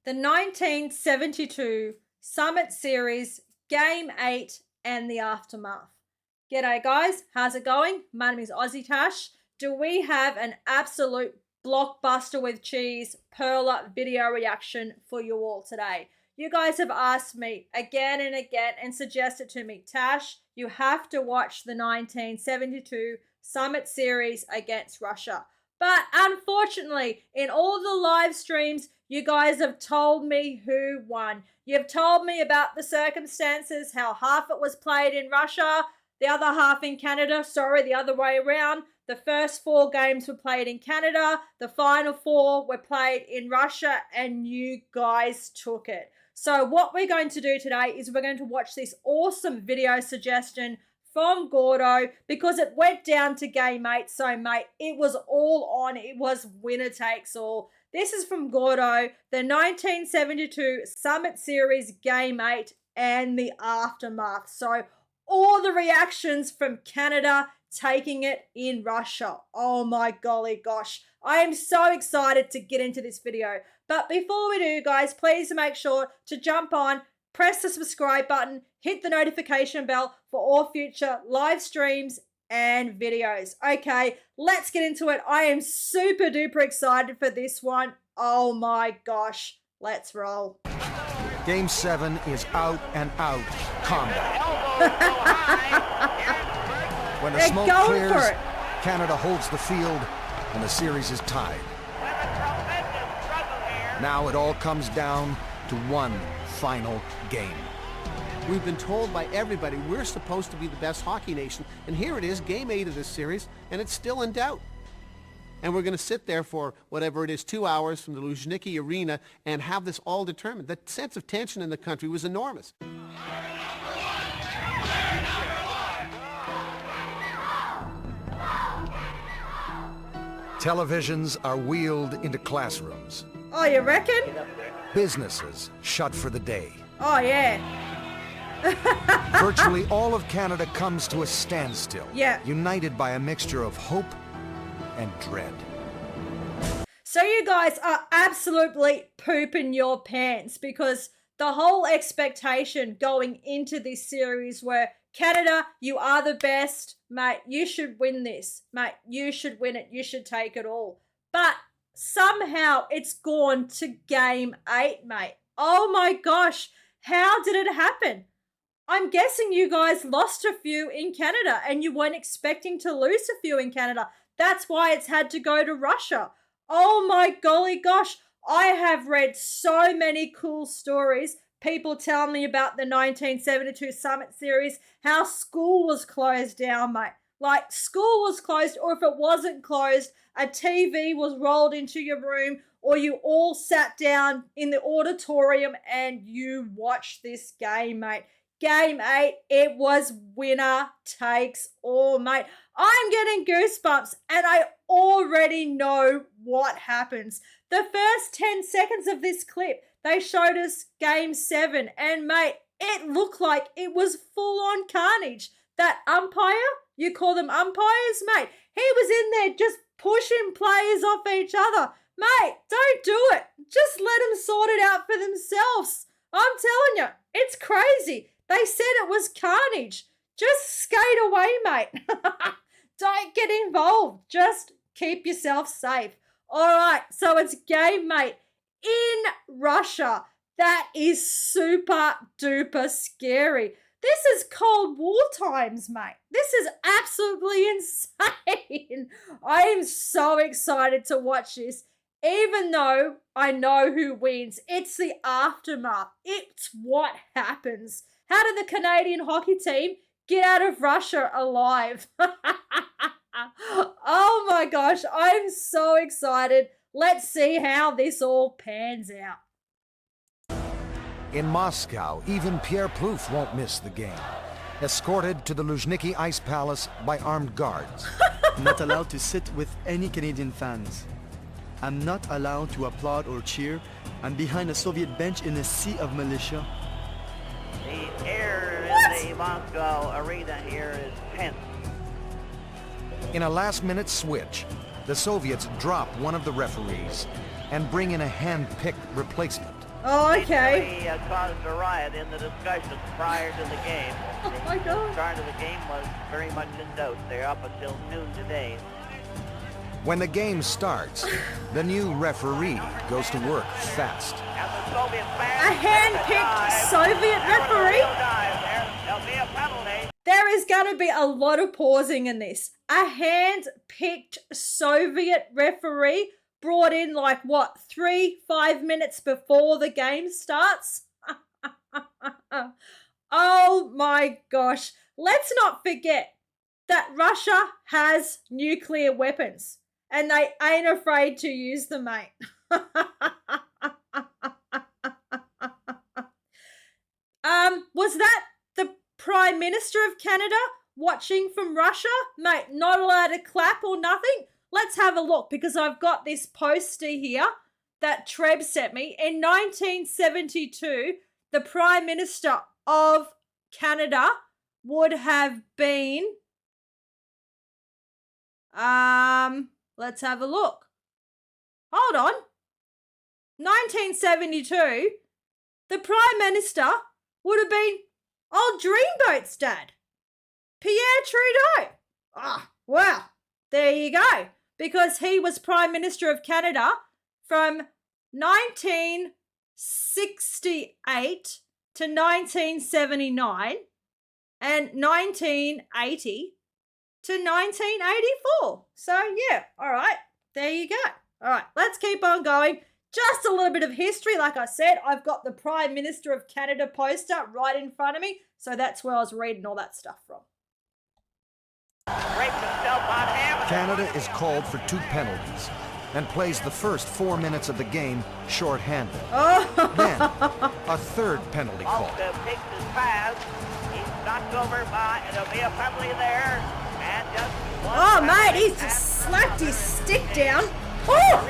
the 1972 Summit Series Game 8 and the aftermath. G'day guys, how's it going? My name is AussieTash. Do we have an absolute blockbuster with cheese perler video reaction for you all today? You guys have asked me again and again and suggested to me, Tash, you have to watch the 1972 Summit Series against Russia. But unfortunately, in all the live streams, you guys have told me who won. You've told me about the circumstances, how half it was played in Russia, the other half in Canada. Sorry, the other way around. The first 4 games were played in Canada. The final 4 were played in Russia, and you guys took it. So what we're going to do today is we're going to watch this awesome video suggestion from Gordo, because it went down to game 8. So mate, it was all on. It was winner takes all. This is from Gordo, the 1972 Summit Series Game 8 and the aftermath. So all the reactions from Canada taking it in Russia. Oh my golly gosh. I am so excited to get into this video. But before we do, guys, please make sure to jump on, press the subscribe button, hit the notification bell for all future live streams and videos. Okay, let's get into it. I am super duper excited for this one. Oh my gosh, let's roll. Game 7 is out and out combat. When the smoke clears, Canada holds the field and the series is tied. Now it all comes down to one final game. We've been told by everybody we're supposed to be the best hockey nation, and here it is, game 8 of this series, and it's still in doubt. And we're going to sit there for whatever it is, 2 hours from the Luzhniki Arena and have this all determined. The sense of tension in the country was enormous. Televisions are wheeled into classrooms. Oh, you reckon? Businesses shut for the day. Oh, yeah. Virtually all of Canada comes to a standstill, united by a mixture of hope and dread. So you guys are absolutely pooping your pants, because the whole expectation going into this series were, Canada, you are the best, mate, you should win this, mate, you should win it, you should take it all. But somehow it's gone to game 8, mate. Oh my gosh, how did it happen? I'm guessing you guys lost a few in Canada and you weren't expecting to lose a few in Canada. That's why it's had to go to Russia. Oh my golly gosh. I have read so many cool stories. People tell me about the 1972 Summit Series, how school was closed down, mate. Like, school was closed, or if it wasn't closed, a TV was rolled into your room, or you all sat down in the auditorium and you watched this game, mate. Game 8, it was winner takes all, mate. I'm getting goosebumps and I already know what happens. The first 10 seconds of this clip, they showed us game 7, and mate, it looked like it was full on carnage. That umpire, you call them umpires, mate, he was in there just pushing players off each other. Mate, don't do it. Just let them sort it out for themselves. I'm telling you, it's crazy. They said it was carnage. Just skate away, mate. Don't get involved. Just keep yourself safe. All right, so it's game, mate, in Russia. That is super duper scary. This is Cold War times, mate. This is absolutely insane. I am so excited to watch this, even though I know who wins. It's the aftermath. It's what happens. How did the Canadian hockey team get out of Russia alive? Oh my gosh, I'm so excited. Let's see how this all pans out. In Moscow, even Pierre Plouffe won't miss the game. Escorted to the Luzhniki Ice Palace by armed guards. I'm not allowed to sit with any Canadian fans. I'm not allowed to applaud or cheer. I'm behind a Soviet bench in a sea of militia. The air in the Moscow arena here is tense. In a last-minute switch, the Soviets drop one of the referees and bring in a hand-picked replacement. Oh, okay. Basically, caused a riot in the discussions prior to the game. Oh my God. The start of the game was very much in doubt. They're up until noon today. When the game starts, the new referee goes to work fast. And the Soviet A fans hand-picked Soviet referee? There'll be a penalty. There is going to be a lot of pausing in this. A hand-picked Soviet referee brought in like, what, 3-5 minutes before the game starts? Oh my gosh. Let's not forget that Russia has nuclear weapons and they ain't afraid to use them, mate. Was that the Prime Minister of Canada watching from Russia? Mate, not allowed to clap or nothing? Let's have a look because I've got this poster here that Treb sent me. In 1972, the Prime Minister of Canada would have been... let's have a look. Hold on. 1972, the Prime Minister would have been old Dreamboat's dad, Pierre Trudeau. Ah, wow. There you go. Because he was Prime Minister of Canada from 1968 to 1979 and 1980 to 1984. So, yeah, all right, there you go. All right, let's keep on going. Just a little bit of history. Like I said, I've got the Prime Minister of Canada poster right in front of me, so that's where I was reading all that stuff from. Canada is called for 2 penalties and plays the first 4 minutes of the game short-handed. Then, a third penalty call. Takes his pass. He's knocked over by, there'll be a penalty there. And just one mate, he's just slapped his stick down. Oh!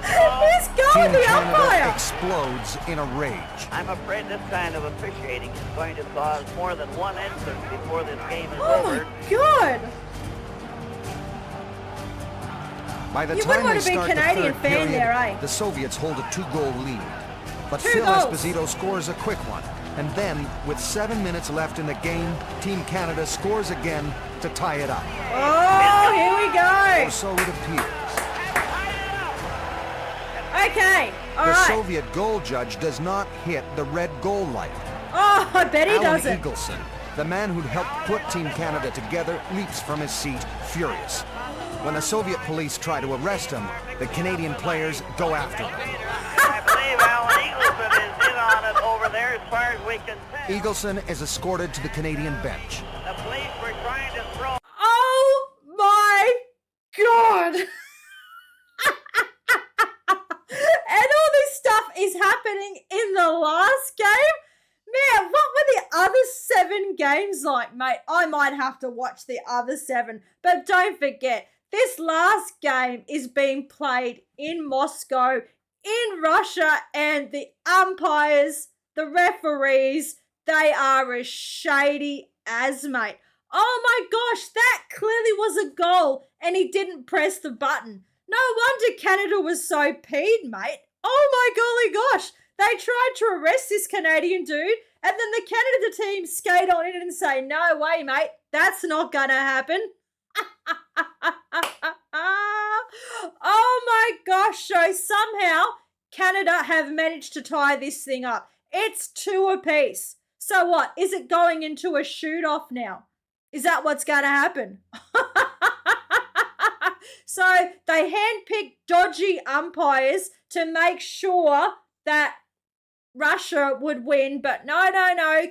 He's going Team the Canada umpire. explodes in a rage. I'm afraid this kind of officiating is going to cause more than one incident before this game is Oh over. my God. By the You time wouldn't they want to be start Canadian the third fan period, there, eh? the Soviets hold a 2-goal lead. But 2 Phil goals. Esposito scores a quick one. And then, with 7 minutes left in the game, Team Canada scores again to tie it up. Oh, here we Or go. so it appears. Okay, all The right. Soviet goal judge does not hit the red goal light. Oh, I bet he Alan doesn't. Eagleson, the man who'd helped put Team Canada together, leaps from his seat, furious. When the Soviet police try to arrest him, the Canadian players go after him. I believe Alan Eagleson is in on it over there as far as we can tell. Eagleson is escorted to the Canadian bench. The police were trying to throw... Oh my God. And all this stuff is happening in the last game? Man, what were the other 7 games like, mate? I might have to watch the other 7. But don't forget, this last game is being played in Moscow, in Russia, and the umpires, the referees, they are as shady as, mate. Oh my gosh, that clearly was a goal and he didn't press the button. No wonder Canada was so peed, mate. Oh my golly gosh. They tried to arrest this Canadian dude and then the Canada team skate on in and say, no way, mate, that's not going to happen. Oh my gosh, so somehow Canada have managed to tie this thing up. It's 2 apiece. So what? Is it going into a shoot-off now? Is that what's going to happen? So they handpicked dodgy umpires to make sure that Russia would win. But no.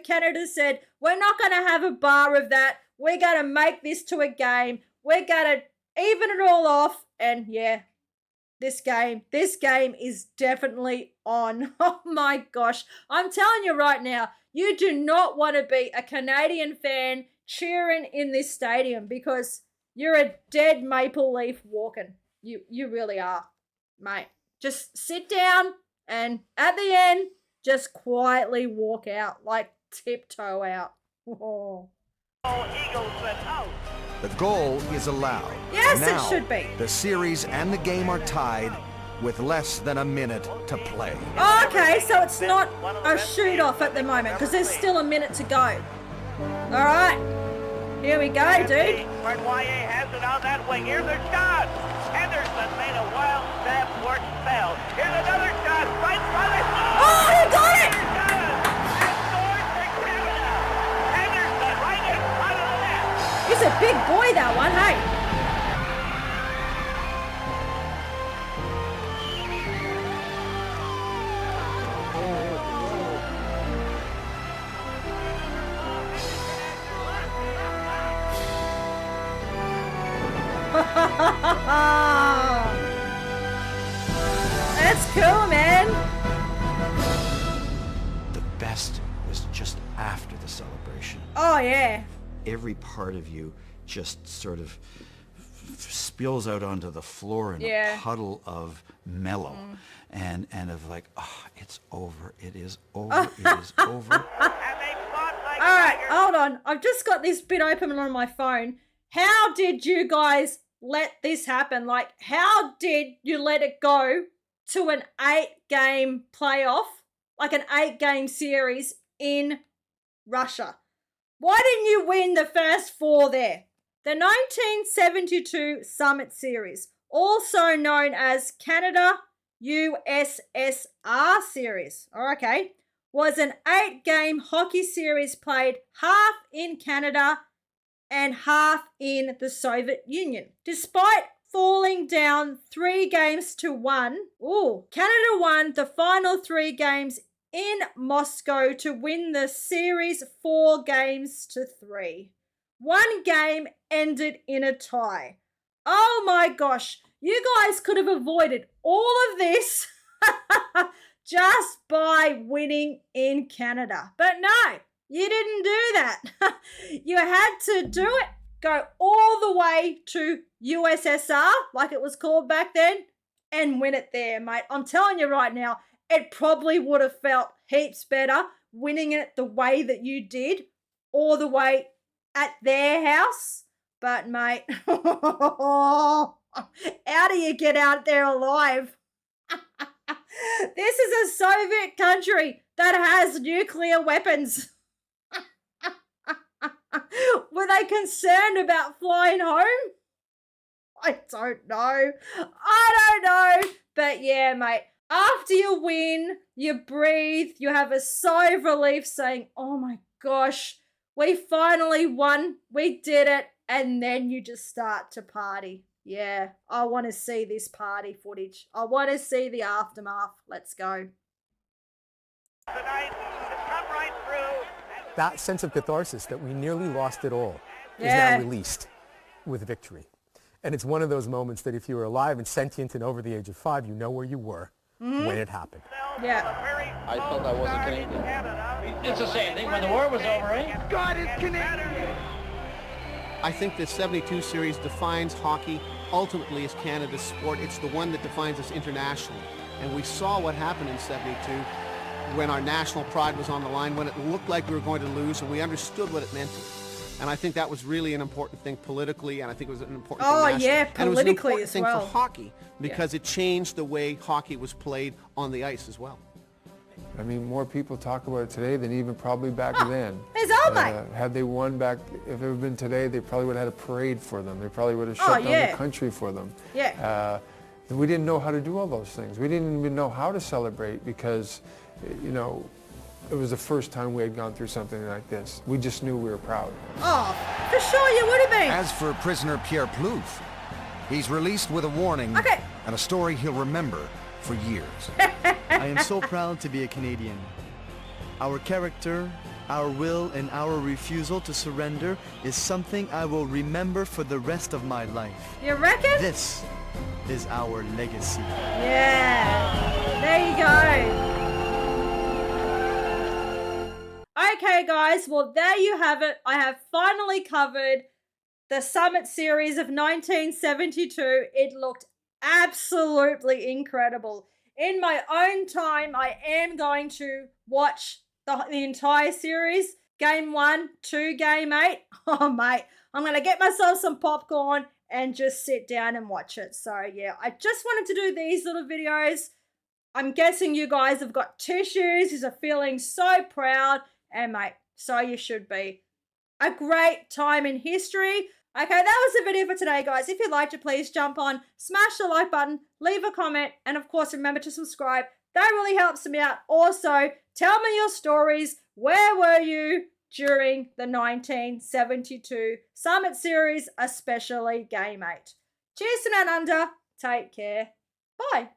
Canada said, we're not going to have a bar of that. We're going to make this to a game. We're going to even it all off. And yeah, this game is definitely on. Oh my gosh. I'm telling you right now, you do not want to be a Canadian fan cheering in this stadium because you're a dead maple leaf walking. You really are, mate. Just sit down and at the end, just quietly walk out, like tiptoe out. Oh. Eagleson out. The goal is allowed. Yes, Now, it should be. The series and the game are tied, with less than a minute to play. Oh, okay, so it's not a shoot-off at the moment because there's still a minute to go. All right, here we go, dude. Marnoyer has it on that wing. Here's a shot. Henderson made a wild stab towards Bell. Here's another shot. Right in front of him. Oh, he got it! And scores for Canada. Henderson right in front of the net. He's a big boy, that one, hey? That's cool, man. The best was just after the celebration. Oh, yeah. Every part of you just sort of spills out onto the floor in a puddle of mellow and of like, oh, it's over, it is over, it is over. And they fought like All right, tigers. hold on. I've just got this bit open on my phone. How did you guys let this happen? Like, how did you let it go to an 8-game playoff, like an 8-game series in Russia? Why didn't you win the first 4 there? The 1972 Summit Series, also known as Canada USSR Series, okay, was an 8-game hockey series played half in Canada and half in the Soviet Union. Despite falling down 3-1, Canada won the final 3 games in Moscow to win the series 4-3. 1 game ended in a tie. Oh my gosh, you guys could have avoided all of this just by winning in Canada. But no, you didn't do that. You had to do it, go all the way to USSR, like it was called back then, and win it there, mate. I'm telling you right now, it probably would have felt heaps better winning it the way that you did, all the way at their house. But, mate, how do you get out there alive? This is a Soviet country that has nuclear weapons. Were they concerned about flying home? I don't know. But yeah, mate, after you win, you breathe, you have a sigh of relief saying, oh my gosh, we finally won, we did it, and then you just start to party. Yeah, I want to see this party footage. I want to see the aftermath. Let's go. Tonight has come right through. That sense of catharsis that we nearly lost it all is Yeah. now released with victory. And it's one of those moments that if you were alive and sentient and over the age of 5, you know where you were when it happened. Yeah. I felt I wasn't Canadian. It's the same thing when the war was over, eh? God is Canadian. I think the 72 series defines hockey ultimately as Canada's sport. It's the one that defines us internationally. And we saw what happened in 72 when our national pride was on the line, when it looked like we were going to lose, and we understood what it meant. And I think that was really an important thing politically, and I think it was an important thing nationally. Yeah, And it was an politically important as thing well. for hockey because it changed the way hockey was played on the ice as well. I mean, more people talk about it today than even probably back then. There's all mate. Had they won back, if it had been today, they probably would have had a parade for them. They probably would have shut down the country for them. Yeah. We didn't know how to do all those things. We didn't even know how to celebrate because, you know, it was the first time we had gone through something like this. We just knew we were proud. Oh, for sure you would have been. As for prisoner Pierre Plouffe, he's released with a warning and a story he'll remember for years. I am so proud to be a Canadian. Our character, our will, and our refusal to surrender is something I will remember for the rest of my life. You reckon? This is our legacy. Yeah. There you go. Okay, guys. Well, there you have it. I have finally covered the Summit Series of 1972. It looked absolutely incredible. In my own time, I am going to watch the entire series. Game 1 to Game 8. Oh, mate. I'm going to get myself some popcorn and just sit down and watch it. So yeah, I just wanted to do these little videos. I'm guessing you guys have got tissues. You're feeling so proud, and mate, so you should be. A great time in history. Okay, that was the video for today, guys. If you liked it, please jump on, smash the like button, leave a comment, and of course, remember to subscribe. That really helps me out. Also, tell me your stories. Where were you during the 1972 Summit Series, especially Game 8? Cheers to Down Under. Take care. Bye.